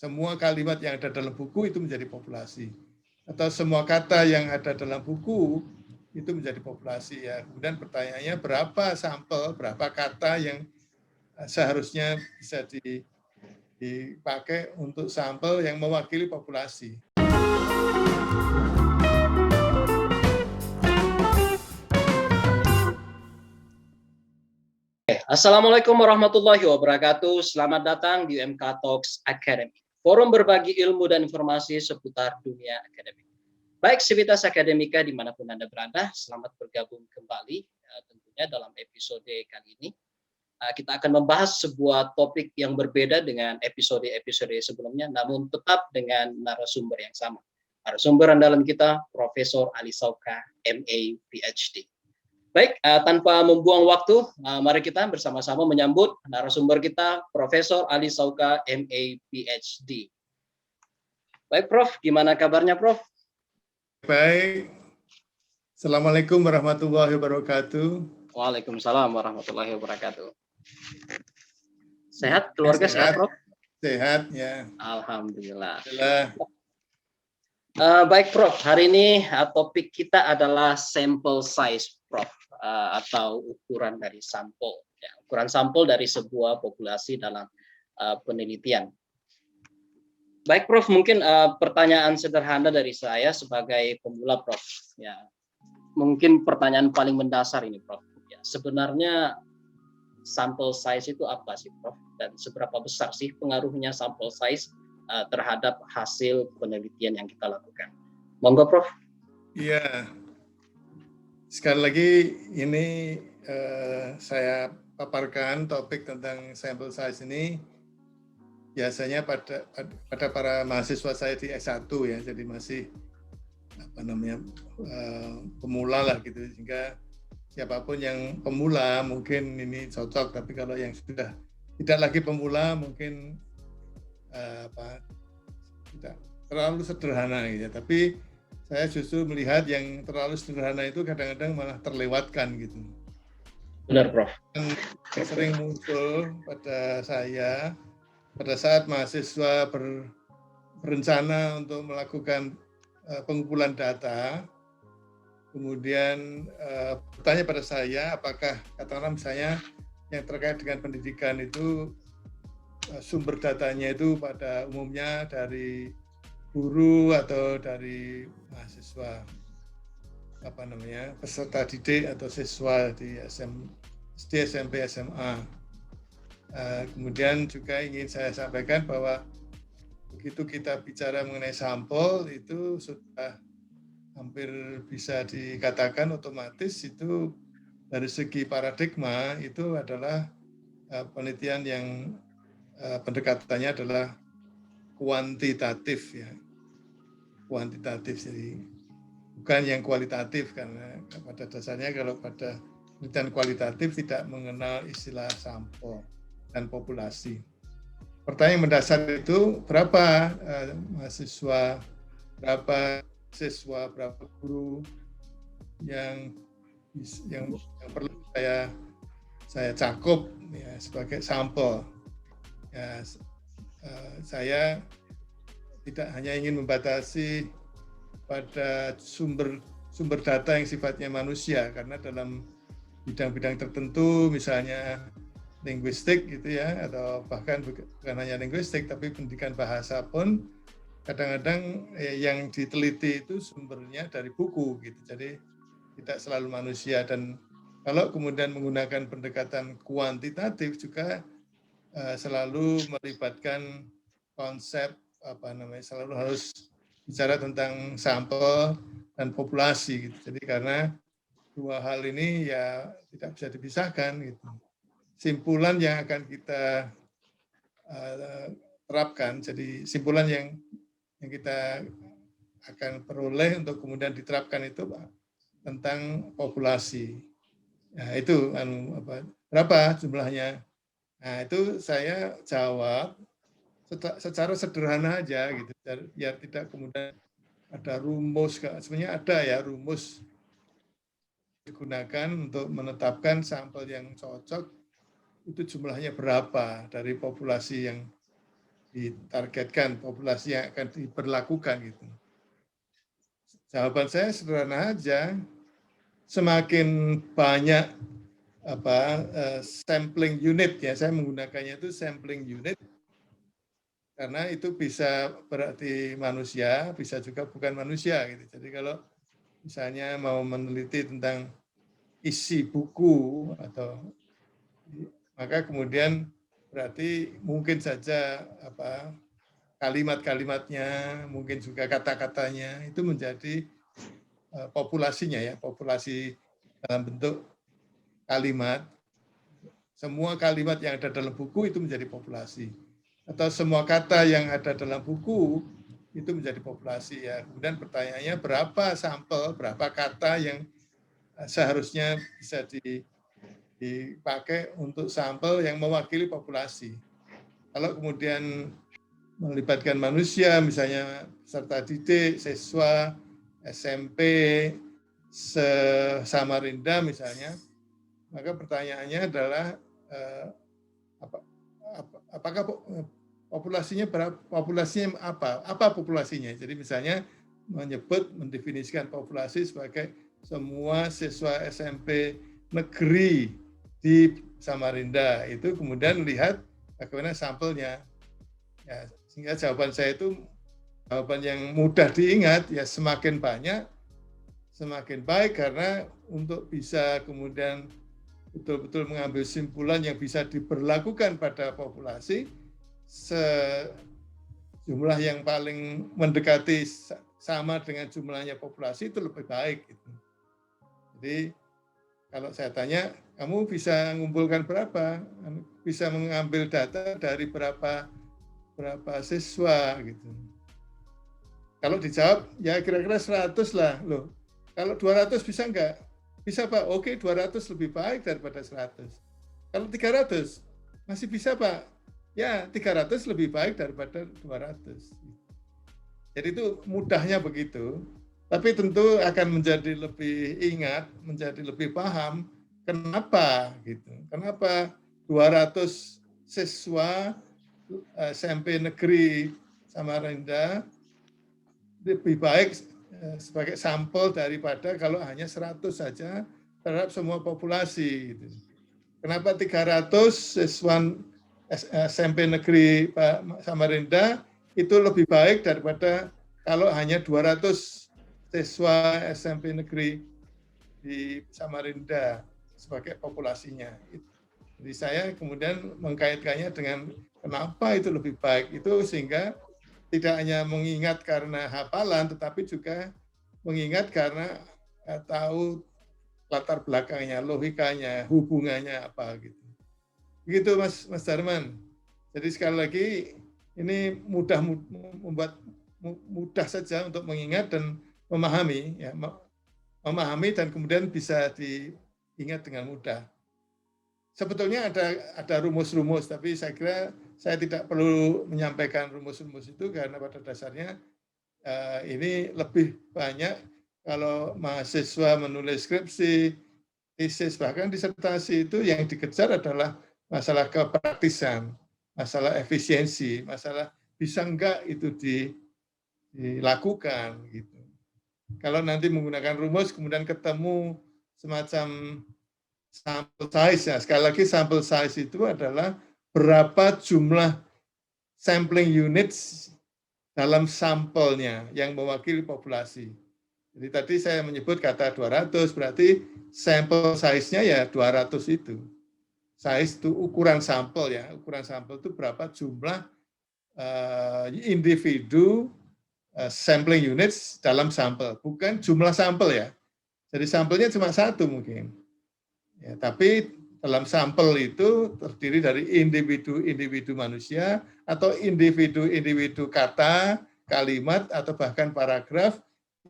semua kalimat yang ada dalam buku itu menjadi populasi. Atau semua kata yang ada dalam buku itu menjadi populasi. Ya. Kemudian pertanyaannya berapa sampel, berapa kata yang seharusnya bisa dipakai untuk sampel yang mewakili populasi. Assalamualaikum warahmatullahi wabarakatuh. Selamat datang di UMK Talks Academy, forum berbagi ilmu dan informasi seputar dunia akademik. Baik, sivitas akademika dimanapun Anda berada, selamat bergabung kembali tentunya dalam episode kali ini. Kita akan membahas sebuah topik yang berbeda dengan episode-episode sebelumnya, namun tetap dengan narasumber yang sama. Narasumber andalan kita, Profesor Ali Sauka, MA, PhD. Baik, tanpa membuang waktu, mari kita bersama-sama menyambut narasumber kita, Profesor Ali Sauka, MA, PhD. Baik, Prof, gimana kabarnya, Prof? Baik. Assalamualaikum warahmatullahi wabarakatuh. Waalaikumsalam warahmatullahi wabarakatuh. Sehat, keluarga sehat, Prof? Sehat, ya. Alhamdulillah. Baik, Prof, hari ini topik kita adalah sample size, Prof, atau ukuran dari sampel. Ya, ukuran sampel dari sebuah populasi dalam penelitian. Baik, Prof, mungkin pertanyaan sederhana dari saya sebagai pemula, Prof. Ya, mungkin pertanyaan paling mendasar ini, Prof. Ya, sebenarnya sample size itu apa sih, Prof? Dan seberapa besar sih pengaruhnya sample size terhadap hasil penelitian yang kita lakukan? Monggo, Prof. Iya. Sekali lagi ini saya paparkan topik tentang sample size ini biasanya pada para mahasiswa saya di S1 ya, jadi masih pemula lah gitu, sehingga siapapun yang pemula mungkin ini cocok, tapi kalau yang sudah tidak lagi pemula mungkin tidak terlalu sederhana gitu. Tapi saya justru melihat yang terlalu sederhana itu kadang-kadang malah terlewatkan gitu. Benar, Prof. Dan sering muncul pada saya pada saat mahasiswa berencana untuk melakukan pengumpulan data, kemudian bertanya pada saya apakah katakanlah misalnya yang terkait dengan pendidikan itu sumber datanya itu pada umumnya dari guru atau dari mahasiswa peserta didik atau siswa di SD, SMP, SMA. Kemudian juga ingin saya sampaikan bahwa begitu kita bicara mengenai sampel itu sudah hampir bisa dikatakan otomatis itu dari segi paradigma itu adalah penelitian yang pendekatannya adalah kuantitatif ya, kuantitatif, jadi bukan yang kualitatif, karena pada dasarnya kalau pada penelitian kualitatif tidak mengenal istilah sampel dan populasi. Pertanyaan mendasar itu berapa mahasiswa, berapa siswa, berapa guru yang perlu saya cakup ya, sebagai sampel. Ya, saya tidak hanya ingin membatasi pada sumber data yang sifatnya manusia, karena dalam bidang-bidang tertentu misalnya linguistik gitu ya, atau bahkan bukan hanya linguistik tapi pendidikan bahasa pun kadang-kadang yang diteliti itu sumbernya dari buku gitu, jadi tidak selalu manusia. Dan kalau kemudian menggunakan pendekatan kuantitatif juga selalu melibatkan konsep selalu harus bicara tentang sampel dan populasi gitu. Jadi karena dua hal ini ya tidak bisa dipisahkan gitu. Simpulan yang akan kita terapkan, jadi simpulan yang kita akan peroleh untuk kemudian diterapkan itu tentang populasi. Nah, itu berapa jumlahnya? Nah, itu saya jawab secara sederhana aja gitu, biar tidak kemudian ada rumus. Sebenarnya ada ya rumus digunakan untuk menetapkan sampel yang cocok itu jumlahnya berapa dari populasi yang ditargetkan, populasi yang akan diberlakukan gitu. Jawaban saya sederhana aja, semakin banyak sampling unit ya, saya menggunakannya itu sampling unit karena itu bisa berarti manusia, bisa juga bukan manusia gitu. Jadi kalau misalnya mau meneliti tentang isi buku atau maka kemudian berarti mungkin saja kalimat-kalimatnya, mungkin juga kata-katanya itu menjadi populasinya ya, populasi dalam bentuk kalimat. Semua kalimat yang ada dalam buku itu menjadi populasi. Atau semua kata yang ada dalam buku itu menjadi populasi ya. Kemudian pertanyaannya berapa sampel, berapa kata yang seharusnya bisa dipakai untuk sampel yang mewakili populasi. Kalau kemudian melibatkan manusia, misalnya peserta didik, siswa, SMP, Samarinda misalnya, maka pertanyaannya adalah apakah populasinya berapa? Populasinya apa? Apa populasinya? Jadi misalnya mendefinisikan populasi sebagai semua siswa SMP negeri di Samarinda. Itu kemudian lihat bagaimana sampelnya. Ya, sehingga jawaban saya itu jawaban yang mudah diingat, ya semakin banyak semakin baik, karena untuk bisa kemudian betul-betul mengambil simpulan yang bisa diberlakukan pada populasi, jumlah yang paling mendekati sama dengan jumlahnya populasi itu lebih baik. Jadi kalau saya tanya, kamu bisa mengumpulkan berapa? Bisa mengambil data dari berapa siswa gitu. Kalau dijawab, ya kira-kira 100 lah. Loh, kalau 200 bisa enggak? Bisa Pak, oke 200 lebih baik daripada 100. Kalau 300, masih bisa Pak? Ya 300 lebih baik daripada 200. Jadi itu mudahnya begitu. Tapi tentu akan menjadi lebih ingat, menjadi lebih paham kenapa gitu. Kenapa 200 siswa SMP negeri Samarinda lebih baik sebagai sampel daripada kalau hanya 100 saja terhadap semua populasi. Gitu. Kenapa 300 siswa SMP negeri Samarinda itu lebih baik daripada kalau hanya 200 siswa SMP negeri di Samarinda sebagai populasinya. Jadi saya kemudian mengkaitkannya dengan kenapa itu lebih baik, itu sehingga tidak hanya mengingat karena hafalan, tetapi juga mengingat karena tahu latar belakangnya, logikanya, hubungannya apa gitu. Begitu Mas Darman. Jadi sekali lagi ini membuat mudah saja untuk mengingat dan memahami, ya, memahami dan kemudian bisa diingat dengan mudah. Sebetulnya ada rumus-rumus, tapi saya kira saya tidak perlu menyampaikan rumus-rumus itu karena pada dasarnya ini lebih banyak kalau mahasiswa menulis skripsi, tesis, bahkan disertasi itu yang dikejar adalah masalah kepraktisan, masalah efisiensi, masalah bisa enggak itu dilakukan gitu. Kalau nanti menggunakan rumus kemudian ketemu semacam sampel size, ya sekali lagi sampel size itu adalah berapa jumlah sampling units dalam sampelnya yang mewakili populasi. Jadi tadi saya menyebut kata 200, berarti sampel size-nya ya 200 itu. Size itu ukuran sampel ya, ukuran sampel itu berapa jumlah individu sampling units dalam sampel, bukan jumlah sampel ya. Jadi sampelnya cuma satu mungkin. Ya, tapi dalam sampel itu terdiri dari individu-individu manusia atau individu-individu kata, kalimat, atau bahkan paragraf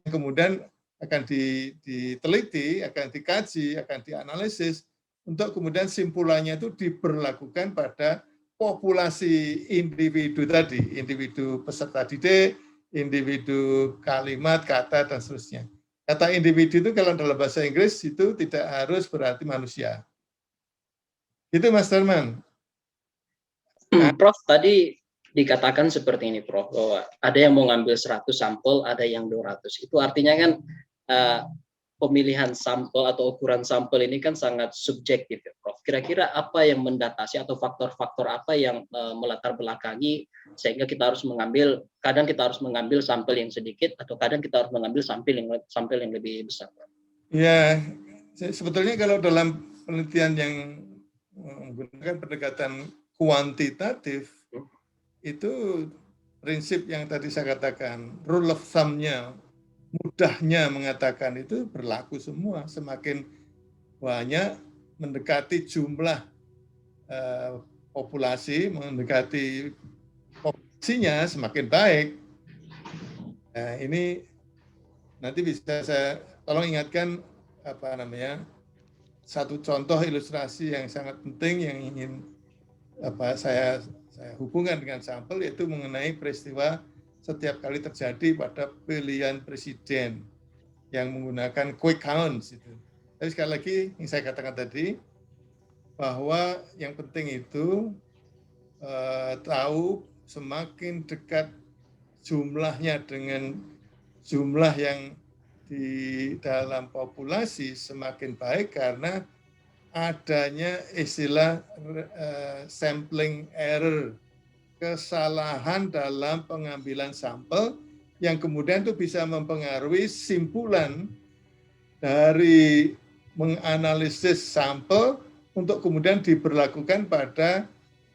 yang kemudian akan diteliti, akan dikaji, akan dianalisis untuk kemudian simpulannya itu diberlakukan pada populasi individu tadi, individu peserta didik, individu kalimat, kata, dan seterusnya. Kata individu itu kalau dalam bahasa Inggris itu tidak harus berarti manusia. Itu Mas Darman. Prof, tadi dikatakan seperti ini, Prof, bahwa ada yang mau ngambil 100 sampel, ada yang 200. Itu artinya kan uh, pemilihan sampel atau ukuran sampel ini kan sangat subjektif, ya, Prof. Kira-kira apa yang mendatasi atau faktor-faktor apa yang melatar belakangi sehingga kita harus mengambil, kadang kita harus mengambil sampel yang sedikit atau kadang kita harus mengambil sampel yang lebih besar. Ya, sebetulnya kalau dalam penelitian yang menggunakan pendekatan kuantitatif, itu prinsip yang tadi saya katakan, rule of thumb-nya, mudahnya mengatakan itu berlaku semua. Semakin banyak mendekati jumlah populasi, mendekati populasinya semakin baik. Nah, ini nanti bisa saya tolong ingatkan satu contoh ilustrasi yang sangat penting yang ingin saya hubungkan dengan sampel, yaitu mengenai peristiwa setiap kali terjadi pada pilihan presiden yang menggunakan quick counts itu. Tapi sekali lagi yang saya katakan tadi, bahwa yang penting itu tahu semakin dekat jumlahnya dengan jumlah yang di dalam populasi semakin baik, karena adanya istilah sampling error, kesalahan dalam pengambilan sampel yang kemudian itu bisa mempengaruhi simpulan dari menganalisis sampel untuk kemudian diberlakukan pada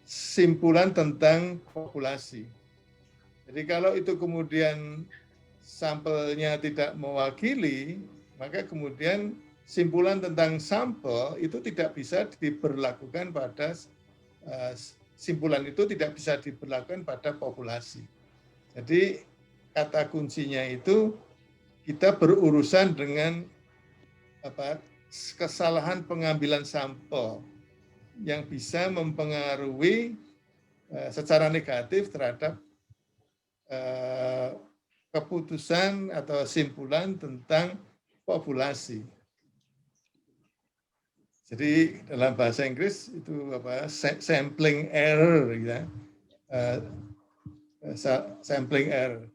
simpulan tentang populasi. Jadi kalau itu kemudian sampelnya tidak mewakili, maka kemudian simpulan tentang sampel itu tidak bisa diberlakukan pada simpulan itu tidak bisa diberlakukan pada populasi. Jadi kata kuncinya itu kita berurusan dengan kesalahan pengambilan sampel yang bisa mempengaruhi secara negatif terhadap keputusan atau simpulan tentang populasi. Jadi dalam bahasa Inggris itu sampling error, ya, sampling error.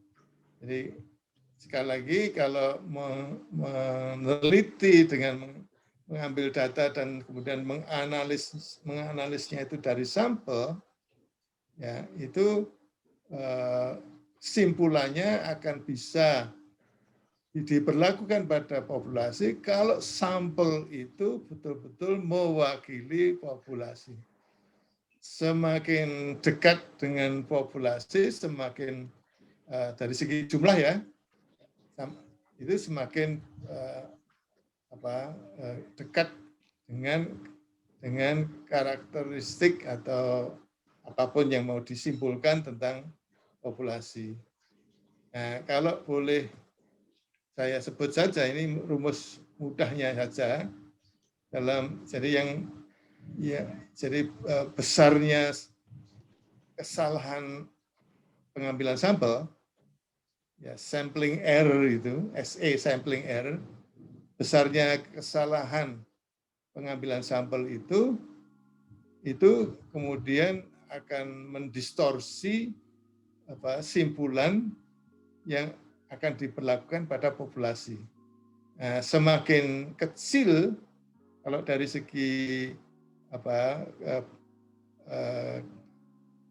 Jadi sekali lagi kalau meneliti dengan mengambil data dan kemudian menganalisnya itu dari sampel, ya itu simpulannya akan bisa diberlakukan pada populasi kalau sampel itu betul-betul mewakili populasi. Semakin dekat dengan populasi, semakin dari segi jumlah ya, itu semakin dekat dengan karakteristik atau apapun yang mau disimpulkan tentang populasi. Nah, kalau boleh saya sebut saja, ini rumus mudahnya saja dalam besarnya kesalahan pengambilan sampel, ya, sampling error itu, SA sampling error, besarnya kesalahan pengambilan sampel itu kemudian akan mendistorsi simpulan yang akan diberlakukan pada populasi. Nah, semakin kecil kalau dari segi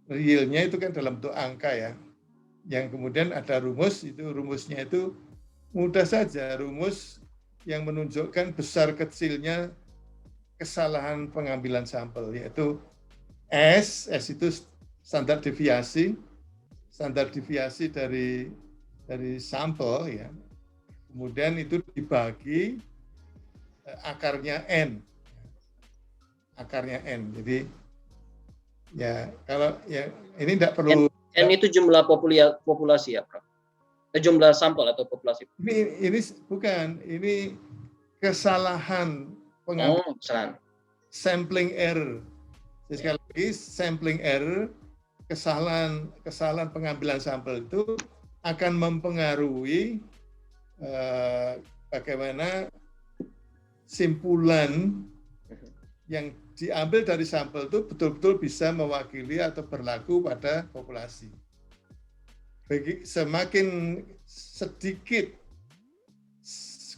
realnya itu kan dalam bentuk angka ya, yang kemudian ada rumusnya itu mudah saja, rumus yang menunjukkan besar kecilnya kesalahan pengambilan sampel, yaitu S itu standar deviasi dari sampel, ya. Kemudian itu dibagi akarnya N. Jadi ya kalau ya ini tidak perlu N itu jumlah populasi ya, Prof. Jumlah sampel atau populasi. Ini bukan, ini kesalahan pengambilan. Sampling error. Jadi sekali lagi sampling error, kesalahan pengambilan sampel itu akan mempengaruhi bagaimana simpulan yang diambil dari sampel itu betul-betul bisa mewakili atau berlaku pada populasi. Semakin sedikit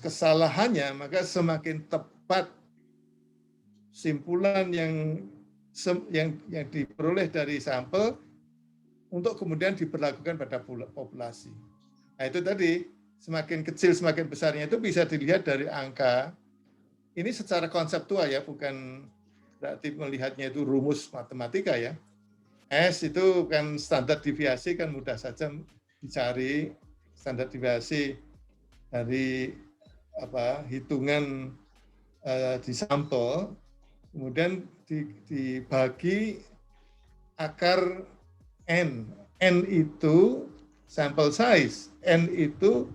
kesalahannya, maka semakin tepat simpulan yang diperoleh dari sampel untuk kemudian diberlakukan pada populasi. Nah itu tadi, semakin kecil semakin besarnya itu bisa dilihat dari angka. Ini secara konseptual ya, bukan berarti melihatnya itu rumus matematika ya. S itu kan standar deviasi, kan mudah saja dicari standar deviasi dari hitungan di sampel, kemudian dibagi akar N. N itu sample size, N itu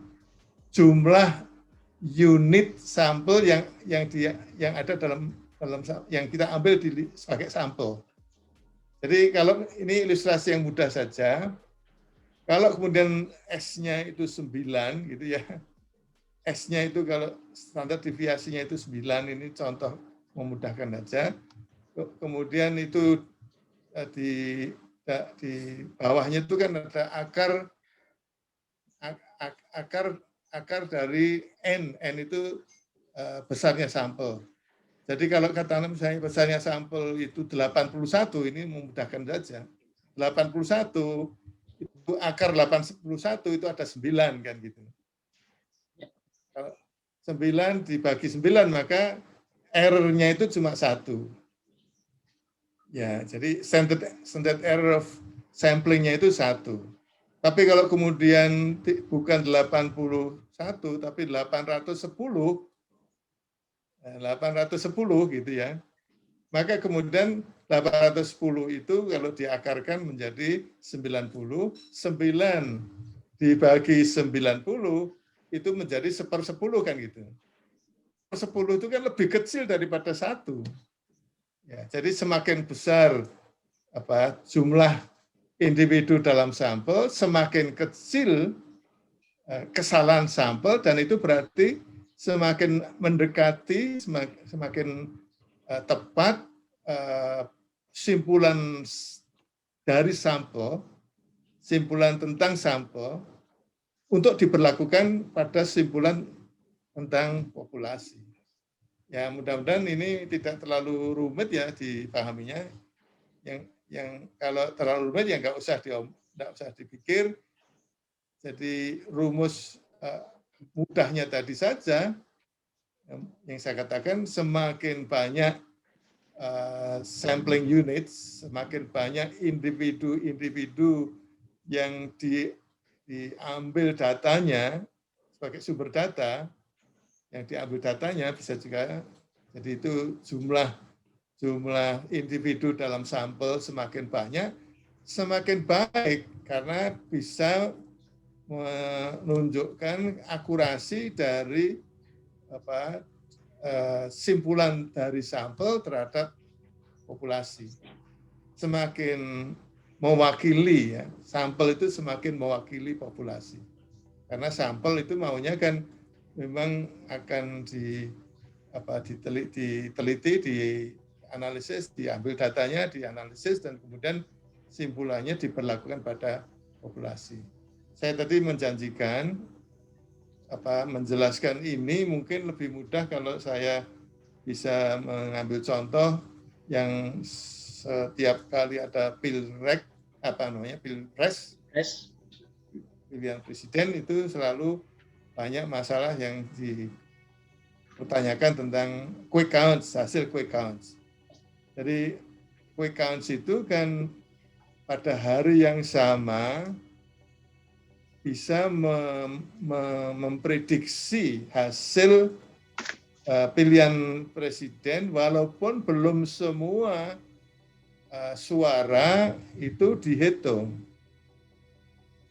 jumlah unit sampel yang ada dalam yang kita ambil sebagai sampel. Jadi kalau ini ilustrasi yang mudah saja, kalau kemudian S-nya itu 9 gitu ya, S-nya itu kalau standar deviasinya itu 9, ini contoh memudahkan saja. Kemudian itu di bawahnya itu kan ada akar dari N. N itu besarnya sampel. Jadi kalau katakan misalnya besarnya sampel itu 81, ini memudahkan saja. 81 itu akar 81 itu ada 9 kan gitu. Kalau 9 dibagi 9 maka error-nya itu cuma 1. Ya, jadi standard error of sampling-nya itu 1. Tapi kalau kemudian bukan 81 tapi 810 gitu ya. Maka kemudian 810 itu kalau diakarkan menjadi 90, 9 dibagi 90 itu menjadi 1/10 kan gitu. 10 itu kan lebih kecil daripada 1. Ya, jadi semakin besar jumlah individu dalam sampel, semakin kecil kesalahan sampel, dan itu berarti semakin mendekati, semakin tepat simpulan dari sampel, simpulan tentang sampel, untuk diberlakukan pada simpulan tentang populasi. Ya mudah-mudahan ini tidak terlalu rumit ya dipahaminya. Yang kalau terlalu rumit ya nggak usah dipikir. Jadi rumus mudahnya tadi saja yang saya katakan, semakin banyak sampling units, semakin banyak individu-individu yang diambil datanya sebagai sumber data, yang diambil datanya bisa juga, jadi itu jumlah individu dalam sampel semakin banyak, semakin baik karena bisa menunjukkan akurasi dari simpulan dari sampel terhadap populasi. Semakin mewakili ya, sampel itu semakin mewakili populasi. Karena sampel itu maunya kan memang akan diteliti, dianalisis, diambil datanya, dianalisis, dan kemudian simpulannya diberlakukan pada populasi. Saya tadi menjanjikan menjelaskan ini mungkin lebih mudah kalau saya bisa mengambil contoh yang setiap kali ada pilrek, pilpres, pilihan presiden, itu selalu banyak masalah yang dipertanyakan tentang quick counts, hasil quick counts. Jadi quick counts itu kan pada hari yang sama bisa memprediksi hasil pilihan presiden walaupun belum semua suara itu dihitung.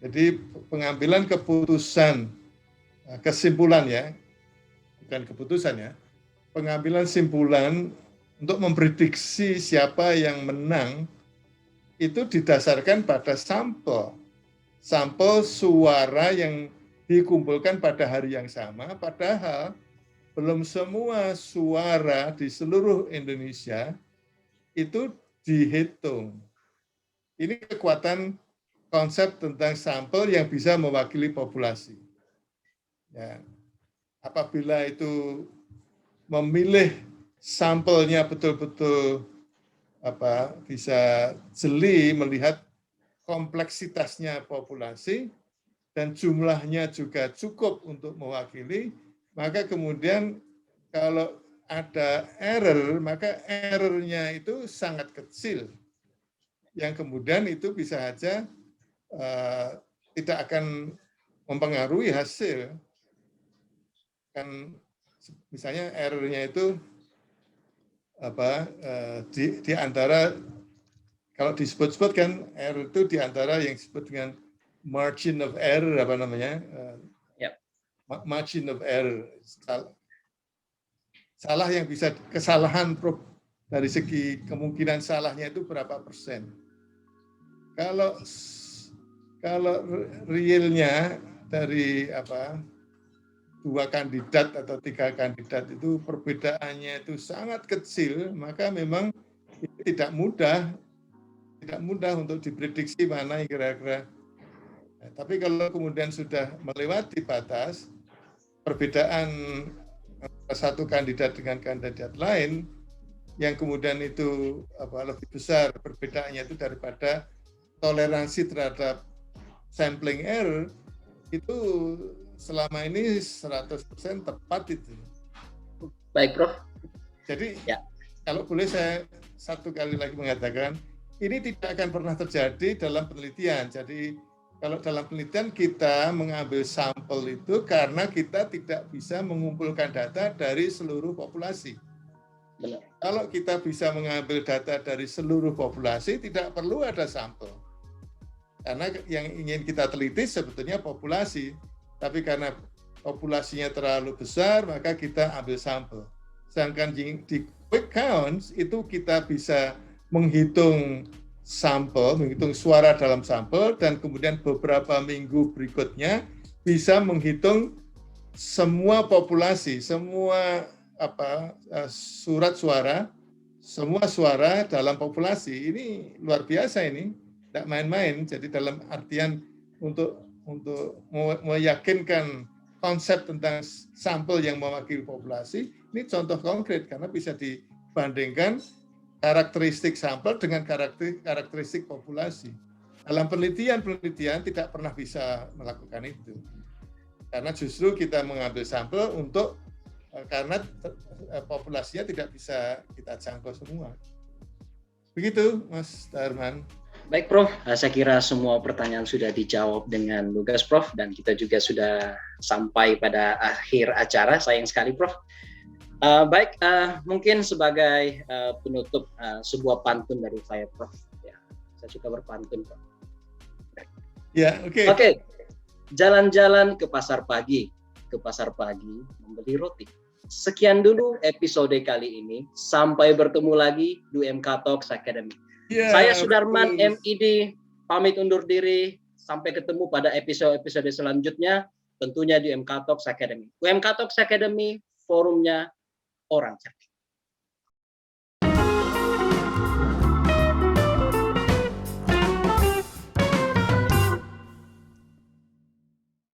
Jadi pengambilan keputusan, kesimpulan ya, bukan keputusan ya, pengambilan simpulan untuk memprediksi siapa yang menang itu didasarkan pada sampel suara yang dikumpulkan pada hari yang sama, padahal belum semua suara di seluruh Indonesia itu dihitung. Ini kekuatan konsep tentang sampel yang bisa mewakili populasi. Ya, apabila itu memilih sampelnya betul-betul bisa jeli melihat kompleksitasnya populasi dan jumlahnya juga cukup untuk mewakili, maka kemudian kalau ada error, maka errornya itu sangat kecil. Yang kemudian itu bisa saja tidak akan mempengaruhi hasil. Kan misalnya errornya itu di antara, kalau disebut-sebut kan error itu di antara yang disebut dengan margin of error, margin of error, salah yang bisa, kesalahan dari segi kemungkinan salahnya itu berapa persen. Kalau realnya dari dua kandidat atau tiga kandidat itu perbedaannya itu sangat kecil, maka memang tidak mudah untuk diprediksi mana yang kira-kira. Nah, tapi kalau kemudian sudah melewati batas perbedaan satu kandidat dengan kandidat lain, yang kemudian itu lebih besar perbedaannya itu daripada toleransi terhadap sampling error, itu selama ini 100% tepat itu. Baik, Prof. Jadi kalau boleh saya satu kali lagi mengatakan, ini tidak akan pernah terjadi dalam penelitian. Jadi kalau dalam penelitian kita mengambil sampel itu karena kita tidak bisa mengumpulkan data dari seluruh populasi. Benar. Kalau kita bisa mengambil data dari seluruh populasi, tidak perlu ada sampel. Karena yang ingin kita teliti sebetulnya populasi, tapi karena populasinya terlalu besar, maka kita ambil sampel. Sedangkan di quick counts itu kita bisa menghitung sampel, menghitung suara dalam sampel, dan kemudian beberapa minggu berikutnya bisa menghitung semua populasi, semua surat suara, semua suara dalam populasi. Ini luar biasa ini. Tidak main-main, jadi dalam artian untuk meyakinkan konsep tentang sampel yang mewakili populasi, ini contoh konkret karena bisa dibandingkan karakteristik sampel dengan karakteristik populasi. Dalam penelitian tidak pernah bisa melakukan itu, karena justru kita mengambil sampel karena populasinya tidak bisa kita jangkau semua. Begitu, Mas Darman. Baik, Prof. Saya kira semua pertanyaan sudah dijawab dengan lugas, Prof. Dan kita juga sudah sampai pada akhir acara. Sayang sekali, Prof. Baik, mungkin sebagai penutup sebuah pantun dari saya, Prof. Ya, saya suka berpantun, Prof. Ya, oke. Oke. Jalan-jalan ke pasar pagi membeli roti. Sekian dulu episode kali ini. Sampai bertemu lagi di UMK Talks Academy. Yeah, saya Sudarman MID pamit undur diri. Sampai ketemu pada episode selanjutnya, tentunya di UMK Talks Academy. UMK Talks Academy, forumnya orang cerdas.